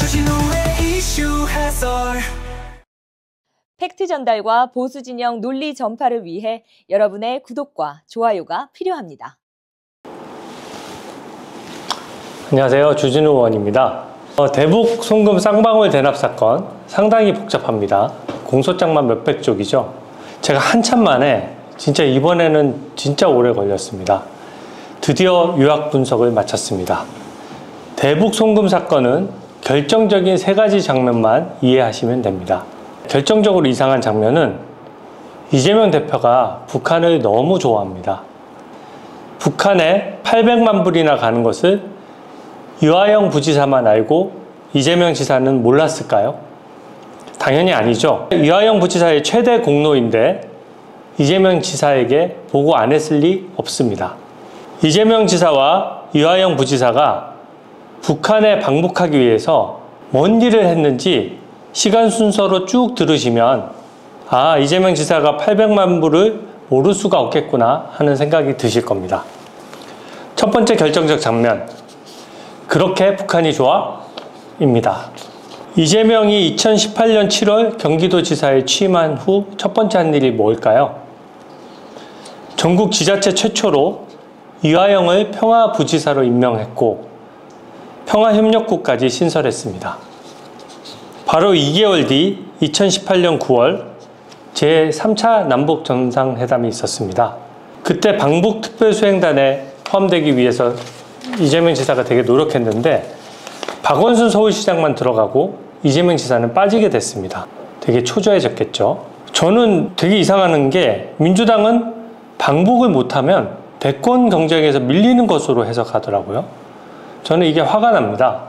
주진우의 이슈 해설. 팩트 전달과 보수 진영 논리 전파를 위해 여러분의 구독과 좋아요가 필요합니다. 안녕하세요. 주진우 의원입니다. 대북 송금 쌍방울 대납 사건 상당히 복잡합니다. 공소장만 몇백 쪽이죠. 제가 한참 만에 진짜 이번에는 진짜 오래 걸렸습니다. 드디어 요약 분석을 마쳤습니다. 대북 송금 사건은 결정적인 세 가지 장면만 이해하시면 됩니다. 결정적으로 이상한 장면은 이재명 대표가 북한을 너무 좋아합니다. 북한에 800만 불이나 가는 것을 유하영 부지사만 알고 이재명 지사는 몰랐을까요? 당연히 아니죠. 유하영 부지사의 최대 공로인데 이재명 지사에게 보고 안 했을 리 없습니다. 이재명 지사와 유하영 부지사가 북한에 방북하기 위해서 뭔 일을 했는지 시간 순서로 쭉 들으시면 아, 이재명 지사가 800만 불을 모를 수가 없겠구나 하는 생각이 드실 겁니다. 첫 번째 결정적 장면, 그렇게 북한이 좋아? 입니다. 이재명이 2018년 7월 경기도지사에 취임한 후 첫 번째 한 일이 뭘까요? 전국 지자체 최초로 유하영을 평화부지사로 임명했고 평화협력구까지 신설했습니다. 바로 2개월 뒤 2018년 9월 제3차 남북정상회담이 있었습니다. 그때 방북특별수행단에 포함되기 위해서 이재명 지사가 되게 노력했는데 박원순 서울시장만 들어가고 이재명 지사는 빠지게 됐습니다. 되게 초조해졌겠죠. 저는 되게 이상한 게 민주당은 방북을 못하면 대권 경쟁에서 밀리는 것으로 해석하더라고요. 저는 이게 화가 납니다.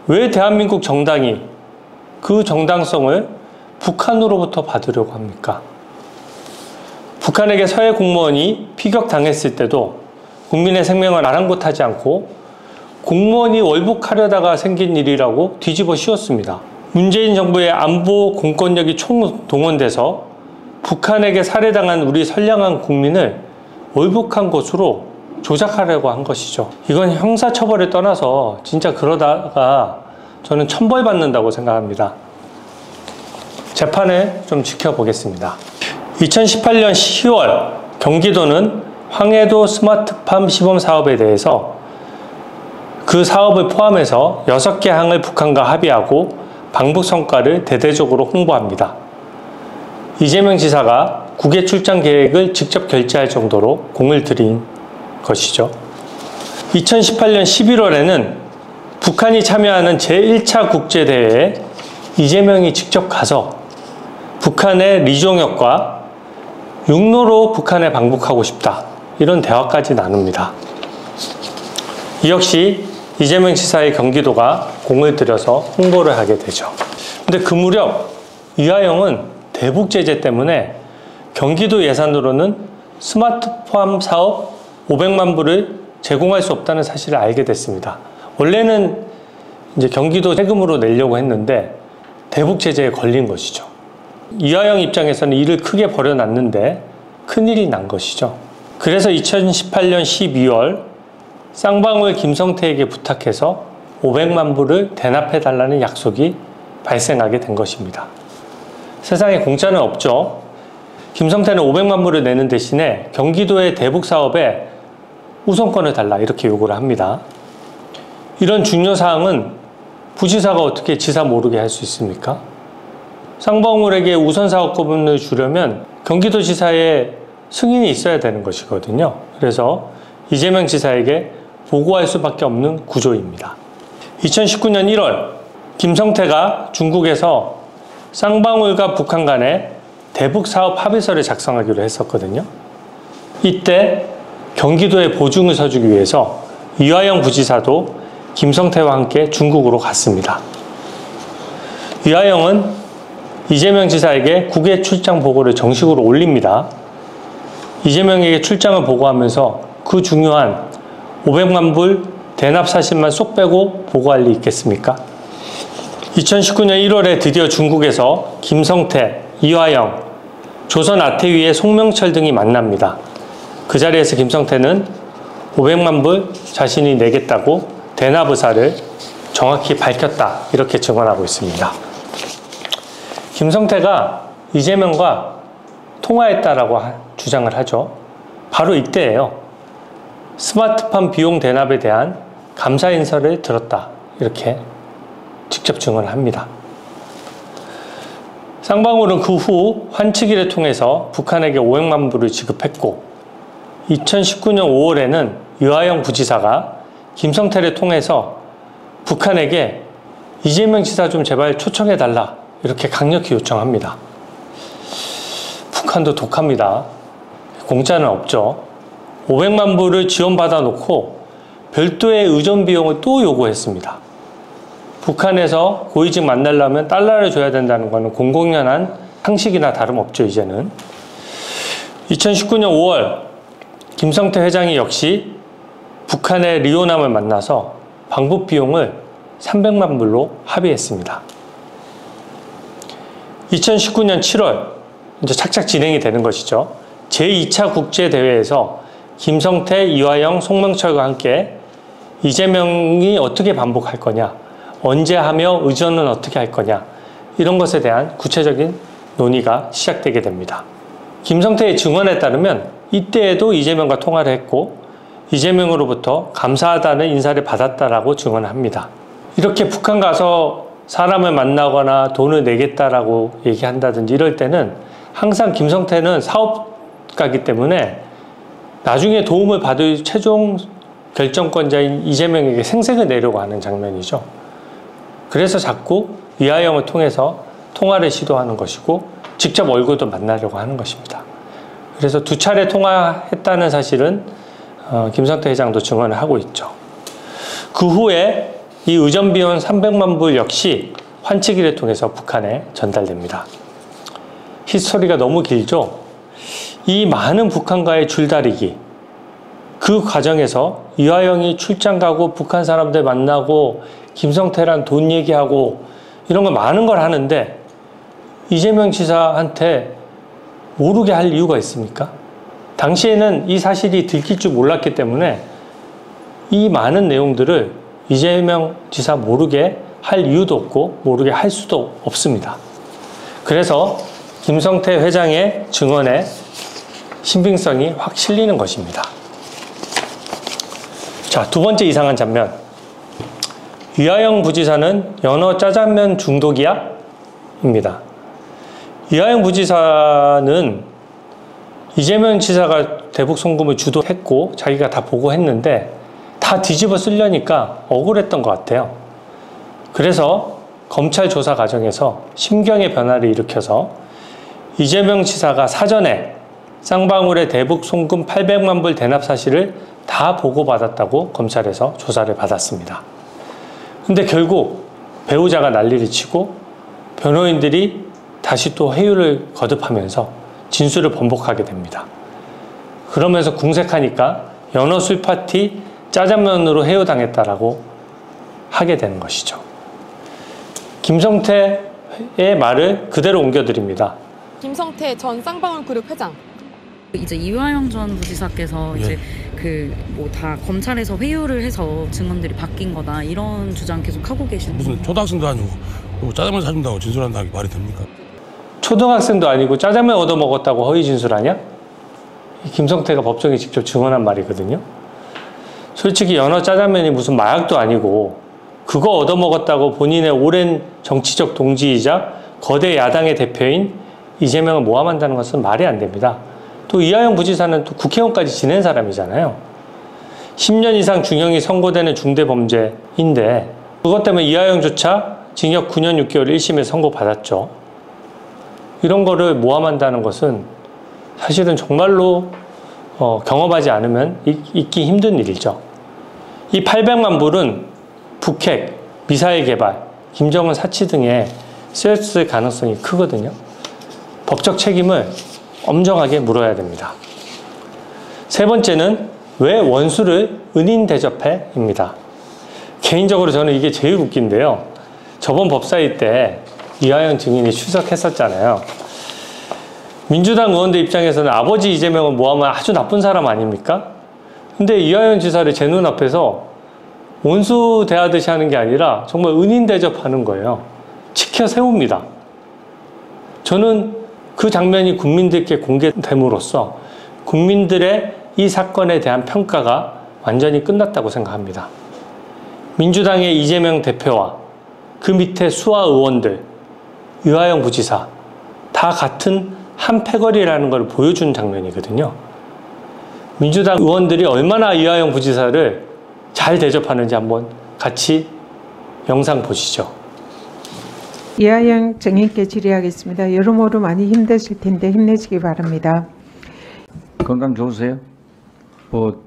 왜 대한민국 정당이 그 정당성을 북한으로부터 받으려고 합니까? 북한에게 서해 공무원이 피격당했을 때도 국민의 생명을 아랑곳하지 않고 공무원이 월북하려다가 생긴 일이라고 뒤집어 씌웠습니다. 문재인 정부의 안보 공권력이 총동원돼서 북한에게 살해당한 우리 선량한 국민을 월북한 것으로 조작하려고 한 것이죠. 이건 형사처벌을 떠나서 진짜 그러다가 저는 천벌받는다고 생각합니다. 재판을 좀 지켜보겠습니다. 2018년 10월 경기도는 황해도 스마트팜 시범 사업에 대해서 그 사업을 포함해서 6개 항을 북한과 합의하고 방북 성과를 대대적으로 홍보합니다. 이재명 지사가 국외 출장 계획을 직접 결제할 정도로 공을 들인 것이죠. 2018년 11월에는 북한이 참여하는 제1차 국제대회에 이재명이 직접 가서 북한의 리종혁과 육로로 북한에 방북하고 싶다, 이런 대화까지 나눕니다. 이 역시 이재명 지사의 경기도가 공을 들여서 홍보를 하게 되죠. 근데 그 무렵 유하영은 대북 제재 때문에 경기도 예산으로는 스마트팜 사업 500만 불을 제공할 수 없다는 사실을 알게 됐습니다. 원래는 이제 경기도 세금으로 내려고 했는데 대북 제재에 걸린 것이죠. 유하영 입장에서는 일을 크게 벌여놨는데 큰일이 난 것이죠. 그래서 2018년 12월 쌍방울 김성태에게 부탁해서 500만 불을 대납해달라는 약속이 발생하게 된 것입니다. 세상에 공짜는 없죠. 김성태는 500만 불을 내는 대신에 경기도의 대북 사업에 우선권을 달라, 이렇게 요구를 합니다. 이런 중요 사항은 부지사가 어떻게 지사 모르게 할 수 있습니까? 쌍방울에게 우선 사업권을 주려면 경기도지사의 승인이 있어야 되는 것이거든요. 그래서 이재명 지사에게 보고할 수밖에 없는 구조입니다. 2019년 1월 김성태가 중국에서 쌍방울과 북한 간에 대북 사업 합의서를 작성하기로 했었거든요. 이때 경기도에 보증을 서주기 위해서 유하영 부지사도 김성태와 함께 중국으로 갔습니다. 유하영은 이재명 지사에게 국외 출장 보고를 정식으로 올립니다. 이재명에게 출장을 보고하면서 그 중요한 500만 불 대납 사실만 쏙 빼고 보고할 리 있겠습니까? 2019년 1월에 드디어 중국에서 김성태, 이화영, 조선 아태위의 송명철 등이 만납니다. 그 자리에서 김성태는 500만 불 자신이 내겠다고 대납 의사를 정확히 밝혔다 이렇게 증언하고 있습니다. 김성태가 이재명과 통화했다라고 주장을 하죠. 바로 이때예요. 스마트팜 비용 대납에 대한 감사 인사를 들었다 이렇게 직접 증언을 합니다. 쌍방울은 그 후 환치기를 통해서 북한에게 500만 불을 지급했고 2019년 5월에는 유하영 부지사가 김성태를 통해서 북한에게 이재명 지사 좀 제발 초청해달라 이렇게 강력히 요청합니다. 북한도 독합니다. 공짜는 없죠. 500만 불을 지원받아 놓고 별도의 의전 비용을 또 요구했습니다. 북한에서 고위직 만나려면 달러를 줘야 된다는 것은 공공연한 상식이나 다름없죠, 이제는. 2019년 5월 김성태 회장이 역시 북한의 리오남을 만나서 방북 비용을 300만 불로 합의했습니다. 2019년 7월 이제 착착 진행이 되는 것이죠. 제2차 국제대회에서 김성태, 이화영, 송명철과 함께 이재명이 어떻게 반복할 거냐, 언제 하며 의전은 어떻게 할 거냐, 이런 것에 대한 구체적인 논의가 시작되게 됩니다. 김성태의 증언에 따르면 이때에도 이재명과 통화를 했고 이재명으로부터 감사하다는 인사를 받았다라고 증언합니다. 이렇게 북한 가서 사람을 만나거나 돈을 내겠다라고 얘기한다든지 이럴 때는 항상 김성태는 사업가이기 때문에 나중에 도움을 받을 최종 결정권자인 이재명에게 생색을 내려고 하는 장면이죠. 그래서 자꾸 이하영을 통해서 통화를 시도하는 것이고 직접 얼굴도 만나려고 하는 것입니다. 그래서 2차례 통화했다는 사실은 김성태 회장도 증언을 하고 있죠. 그 후에 이 의전비용 300만 불 역시 환치기를 통해서 북한에 전달됩니다. 히스토리가 너무 길죠. 이 많은 북한과의 줄다리기, 그 과정에서 이화영이 출장 가고 북한 사람들 만나고 김성태랑 돈 얘기하고 이런 거 많은 걸 하는데 이재명 지사한테 모르게 할 이유가 있습니까? 당시에는 이 사실이 들킬 줄 몰랐기 때문에 이 많은 내용들을 이재명 지사 모르게 할 이유도 없고 모르게 할 수도 없습니다. 그래서 김성태 회장의 증언에 신빙성이 확 실리는 것입니다. 자, 2번째 이상한 장면. 이하영 부지사는 연어 짜장면 중독이야? 입니다. 이하영 부지사는 이재명 지사가 대북 송금을 주도했고 자기가 다 보고했는데 다 뒤집어 쓰려니까 억울했던 것 같아요. 그래서 검찰 조사 과정에서 심경의 변화를 일으켜서 이재명 지사가 사전에 쌍방울의 대북 송금 800만 불 대납 사실을 다 보고받았다고 검찰에서 조사를 받았습니다. 근데 결국 배우자가 난리를 치고 변호인들이 다시 또 회유를 거듭하면서 진술을 번복하게 됩니다. 그러면서 궁색하니까 연어 술 파티 짜장면으로 회유당했다라고 하게 되는 것이죠. 김성태의 말을 그대로 옮겨드립니다. 김성태 전 쌍방울 그룹 회장. 이제 이화영 전 부지사께서 이제 그 뭐 다 검찰에서 회유를 해서 증언들이 바뀐 거다 이런 주장 계속 하고 계시는 무슨 초등학생도 아니고 짜장면 사준다고 진술한다는 게 말이 됩니까? 초등학생도 아니고 짜장면 얻어먹었다고 허위 진술하냐? 김성태가 법정에 직접 증언한 말이거든요. 솔직히 연어 짜장면이 무슨 마약도 아니고 그거 얻어먹었다고 본인의 오랜 정치적 동지이자 거대 야당의 대표인 이재명을 모함한다는 것은 말이 안 됩니다. 또 이하영 부지사는 또 국회의원까지 지낸 사람이잖아요. 10년 이상 중형이 선고되는 중대범죄인데 그것 때문에 이하영조차 징역 9년 6개월 1심에 선고받았죠. 이런 거를 모함한다는 것은 사실은 정말로 경험하지 않으면 있기 힘든 일이죠. 이 800만 불은 북핵, 미사일 개발, 김정은 사치 등에 쓰였을 가능성이 크거든요. 법적 책임을 엄정하게 물어야 됩니다. 3번째는 왜 원수를 은인 대접해? 입니다. 개인적으로 저는 이게 제일 웃긴데요. 저번 법사위 때 이하영 증인이 출석했었잖아요. 민주당 의원들 입장에서는 아버지 이재명을 모하면 아주 나쁜 사람 아닙니까? 근데 이하영 지사를 제 눈앞에서 온수 대하듯이 하는 게 아니라 정말 은인 대접하는 거예요. 치켜 세웁니다. 저는 그 장면이 국민들께 공개됨으로써 국민들의 이 사건에 대한 평가가 완전히 끝났다고 생각합니다. 민주당의 이재명 대표와 그 밑에 수하 의원들, 유하영 부지사 다 같은 한 패거리라는 걸 보여준 장면이거든요. 민주당 의원들이 얼마나 유하영 부지사를 잘 대접하는지 한번 같이 영상 보시죠. 이하영 정인께 질의하겠습니다. 여러모로 많이 힘드실 텐데 힘내시기 바랍니다. 건강 좋으세요? 뭐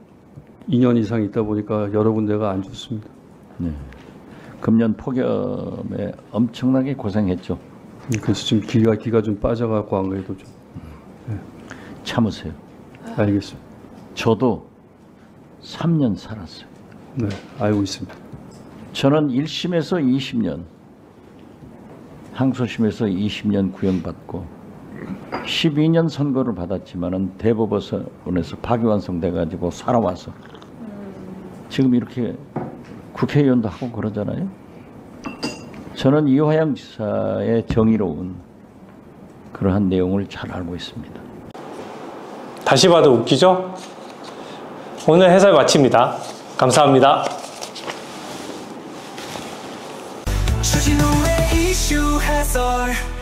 2년 이상 있다 보니까 여러 군데가 안 좋습니다. 네. 금년 폭염에 엄청나게 고생했죠. 그래서 지금 기가 좀 빠져갖고 안 그래도 좀 참으세요. 알겠습니다. 저도 3년 살았어요. 네, 알고 있습니다. 저는 1심에서 20년, 항소심에서 20년 구형받고 12년 선고를 받았지만은 대법원에서 파기환송돼가지고 살아와서 지금 이렇게 국회의원도 하고 그러잖아요. 저는 이화영 지사의 정의로운 그러한 내용을 잘 알고 있습니다. 다시 봐도 웃기죠? 오늘 해설 마칩니다. 감사합니다. 주진우의 이슈 해설.